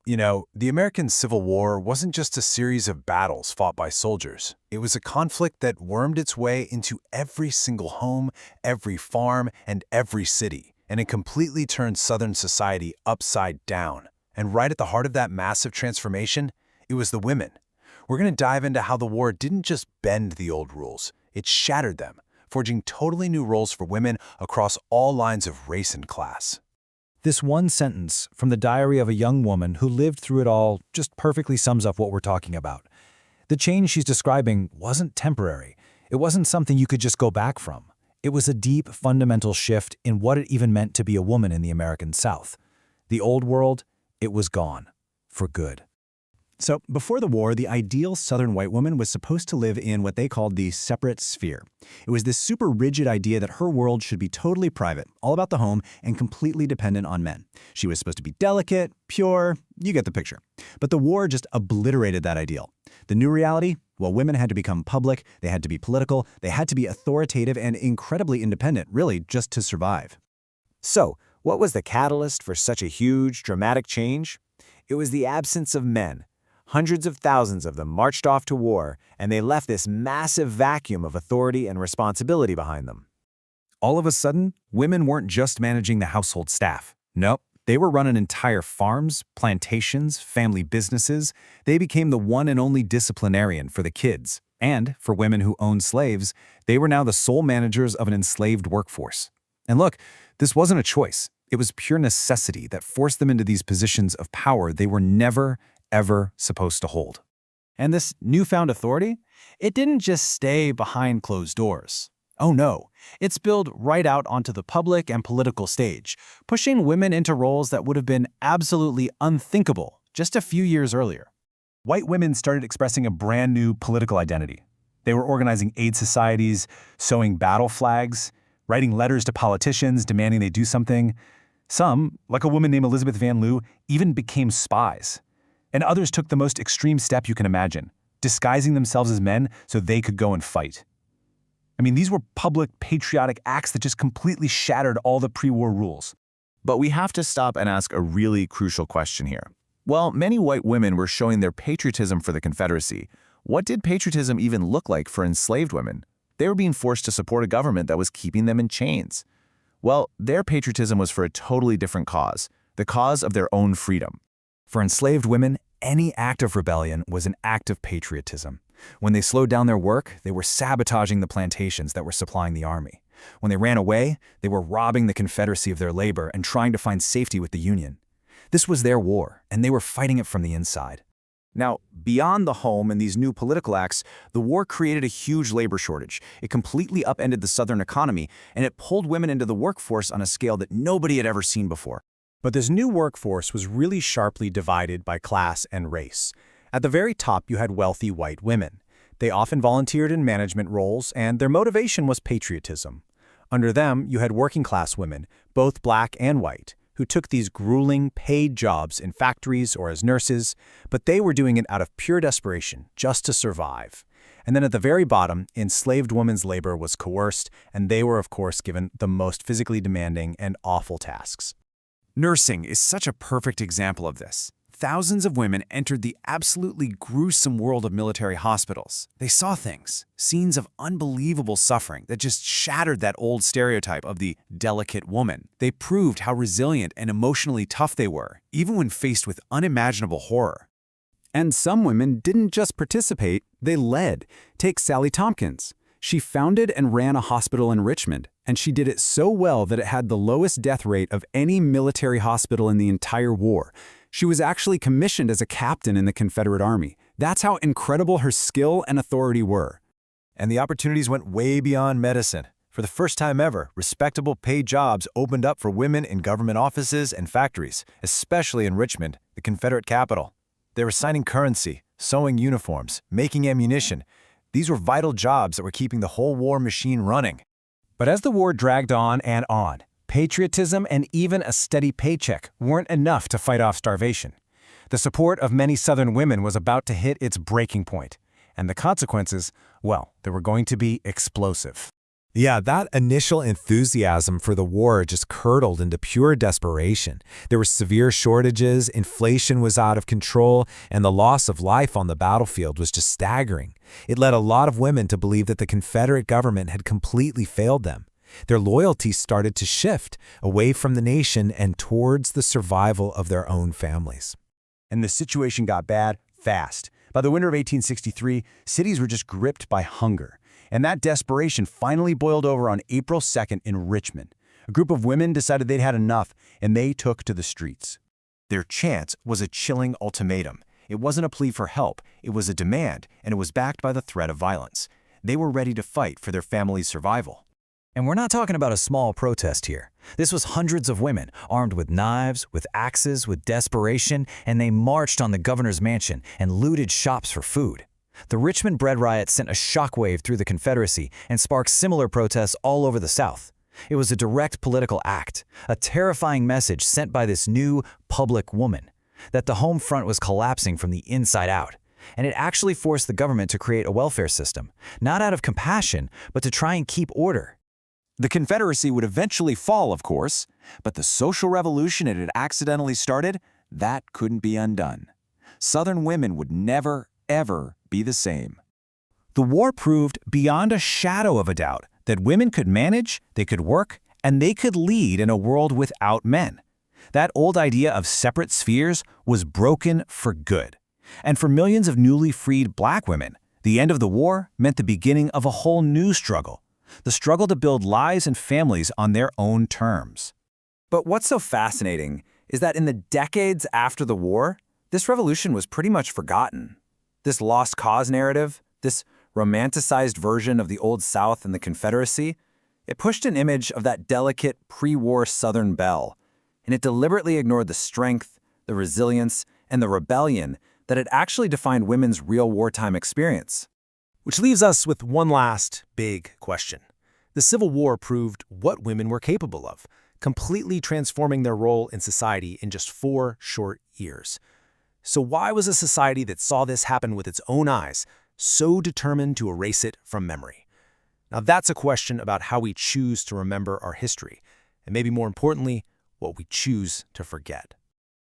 The American Civil War wasn't just a series of battles fought by soldiers. It was a conflict that wormed its way into every single home, every farm, and every city, and it completely turned Southern society upside down. And right at the heart of that massive transformation, it was the women. We're going to dive into how the war didn't just bend the old rules, it shattered them, forging totally new roles for women across all lines of race and class. This one sentence from the diary of a young woman who lived through it all just perfectly sums up what we're talking about. The change she's describing wasn't temporary. It wasn't something you could just go back from. It was a deep, fundamental shift in what it even meant to be a woman in the American South. The old world, it was gone. For good. So, before the war, the ideal Southern white woman was supposed to live in what they called the separate sphere. It was this super rigid idea that her world should be totally private, all about the home, and completely dependent on men. She was supposed to be delicate, pure, you get the picture. But the war just obliterated that ideal. The new reality? Well, women had to become public, they had to be political, they had to be authoritative and incredibly independent, really, just to survive. So, what was the catalyst for such a huge, dramatic change? It was the absence of men. Hundreds of thousands of them marched off to war, and they left this massive vacuum of authority and responsibility behind them. All of a sudden, women weren't just managing the household staff. Nope, they were running entire farms, plantations, family businesses. They became the one and only disciplinarian for the kids. And for women who owned slaves, they were now the sole managers of an enslaved workforce. And look, this wasn't a choice. It was pure necessity that forced them into these positions of power they were never, ever supposed to hold. And this newfound authority? It didn't just stay behind closed doors. Oh no, it spilled right out onto the public and political stage, pushing women into roles that would have been absolutely unthinkable just a few years earlier. White women started expressing a brand new political identity. They were organizing aid societies, sewing battle flags, writing letters to politicians demanding they do something. Some, like a woman named Elizabeth Van Lew, even became spies. And others took the most extreme step you can imagine, disguising themselves as men so they could go and fight. These were public, patriotic acts that just completely shattered all the pre-war rules. But we have to stop and ask a really crucial question here. While many white women were showing their patriotism for the Confederacy, what did patriotism even look like for enslaved women? They were being forced to support a government that was keeping them in chains. Well, their patriotism was for a totally different cause, the cause of their own freedom. For enslaved women, any act of rebellion was an act of patriotism. When they slowed down their work, they were sabotaging the plantations that were supplying the army. When they ran away, they were robbing the Confederacy of their labor and trying to find safety with the Union. This was their war, and they were fighting it from the inside. Now, beyond the home and these new political acts, the war created a huge labor shortage. It completely upended the Southern economy, and it pulled women into the workforce on a scale that nobody had ever seen before. But this new workforce was really sharply divided by class and race. At the very top, you had wealthy white women. They often volunteered in management roles, and their motivation was patriotism. Under them, you had working-class women, both black and white, who took these grueling, paid jobs in factories or as nurses, but they were doing it out of pure desperation, just to survive. And then at the very bottom, enslaved women's labor was coerced, and they were, of course, given the most physically demanding and awful tasks. Nursing is such a perfect example of this. Thousands of women entered the absolutely gruesome world of military hospitals. They saw things, scenes of unbelievable suffering that just shattered that old stereotype of the delicate woman. They proved how resilient and emotionally tough they were, even when faced with unimaginable horror. And some women didn't just participate, they led. Take Sally Tompkins. She founded and ran a hospital in Richmond, and she did it so well that it had the lowest death rate of any military hospital in the entire war. She was actually commissioned as a captain in the Confederate Army. That's how incredible her skill and authority were. And the opportunities went way beyond medicine. For the first time ever, respectable paid jobs opened up for women in government offices and factories, especially in Richmond, the Confederate capital. They were signing currency, sewing uniforms, making ammunition. These were vital jobs that were keeping the whole war machine running. But as the war dragged on and on, patriotism and even a steady paycheck weren't enough to fight off starvation. The support of many Southern women was about to hit its breaking point, and the consequences, well, they were going to be explosive. Yeah, that initial enthusiasm for the war just curdled into pure desperation. There were severe shortages, inflation was out of control, and the loss of life on the battlefield was just staggering. It led a lot of women to believe that the Confederate government had completely failed them. Their loyalties started to shift away from the nation and towards the survival of their own families. And the situation got bad fast. By the winter of 1863, cities were just gripped by hunger. And that desperation finally boiled over on April 2nd in Richmond. A group of women decided they'd had enough, and they took to the streets. Their chant was a chilling ultimatum. It wasn't a plea for help, it was a demand, and it was backed by the threat of violence. They were ready to fight for their family's survival. And we're not talking about a small protest here. This was hundreds of women, armed with knives, with axes, with desperation, and they marched on the governor's mansion and looted shops for food. The Richmond bread riot sent a shockwave through the Confederacy and sparked similar protests all over the South. It was a direct political act, a terrifying message sent by this new public woman, that the home front was collapsing from the inside out. And it actually forced the government to create a welfare system, not out of compassion, but to try and keep order. The Confederacy would eventually fall, of course, but the social revolution it had accidentally started, that couldn't be undone. Southern women would never, ever be the same. The war proved beyond a shadow of a doubt that women could manage, they could work, and they could lead in a world without men. That old idea of separate spheres was broken for good. And for millions of newly freed black women, the end of the war meant the beginning of a whole new struggle. The struggle to build lives and families on their own terms. But what's so fascinating is that in the decades after the war, this revolution was pretty much forgotten. This lost cause narrative, this romanticized version of the Old South and the Confederacy, it pushed an image of that delicate pre-war Southern belle, and it deliberately ignored the strength, the resilience, and the rebellion that had actually defined women's real wartime experience. Which leaves us with one last big question. The Civil War proved what women were capable of, completely transforming their role in society in just 4 short years. So why was a society that saw this happen with its own eyes so determined to erase it from memory? Now that's a question about how we choose to remember our history, and maybe more importantly, what we choose to forget.